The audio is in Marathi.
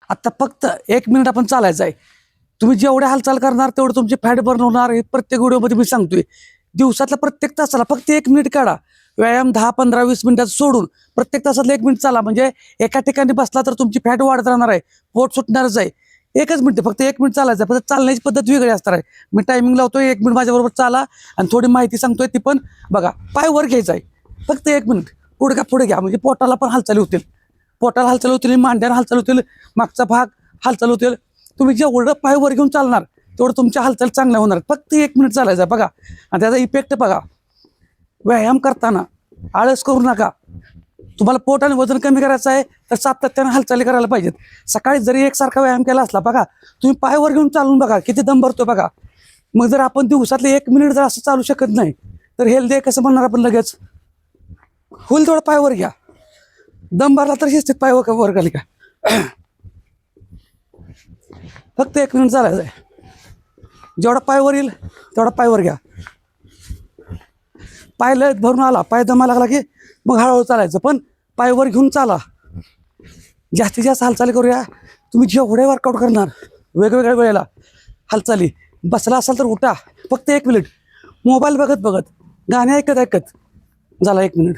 आता फक्त 1 मिनिट आपण चालायचं आहे. तुम्ही जेवढे हालचाल करणार तेवढं तुमची फॅट बर्न होणार हे प्रत्येक व्हिडिओमध्ये मी सांगतोय. दिवसातला प्रत्येक तासाला फक्त 1 मिनिट काढा. व्यायाम 10, 15, 20 मिनिटात सोडून प्रत्येक तासातला 1 मिनिट चाला. म्हणजे एका ठिकाणी बसला तर तुमची फॅट वाढत राहणार आहे, पोट सुटणारच आहे. 1च मिनिट फक्त 1 मिनिट चालायचं आहे. फक्त चालण्याची पद्धत वेगळी असणार आहे. मी टायमिंग लावतोय, 1 मिनिट माझ्याबरोबर चाला आणि थोडी माहिती सांगतोय ती पण बघा. पाय वर घ्यायचा आहे फक्त 1 मिनिट. पुढे घ्या म्हणजे पोटाला पण हालचाली होतील. पोटाला हालचाल होतील, मांड्याला हालचाल होतील, मागचा भाग हालचाल होतील. तुम्ही जेवढं पाय वर घेऊन चालणार तेवढं तुमच्या हालचाल चांगल्या होणार. फक्त 1 मिनिट चालायचं आहे बघा. आणि त्याचा इफेक्ट बघा. व्यायाम करताना आळस करू नका. तुम्हाला पोट आणि वजन कमी करायचं आहे तर सातत्याने हालचाली करायला पाहिजेत. सकाळी जरी एकसारखा व्यायाम केला असला बघा, तुम्ही पायवर घेऊन चालून बघा किती दम भरतो बघा. मग जर आपण दिवसातले 1 मिनिट जर असं चालू शकत नाही तर हेल्दी आहे कसं म्हणणार आपण लगेच. होईल थोडं पायवर घ्या. दम भरला तर शिस्तीत पाय वर घाली का. फक्त 1 मिनिट चालायचं आहे. जेवढा पायवर येईल तेवढा पायवर घ्या. पाय लय भरून आला, पाय दमा लागला की मग हळूहळू चालायचं, पण पायवर घेऊन चाला. जास्तीत जास्त हालचाली करूया. तुम्ही जेवढे वर्कआउट करणार वेगवेगळ्या वेळेला हालचाली, बसला असाल तर उठा. फक्त 1 मिनिट मोबाईल बघत बघत, गाणे ऐकत ऐकत झाला 1 मिनिट.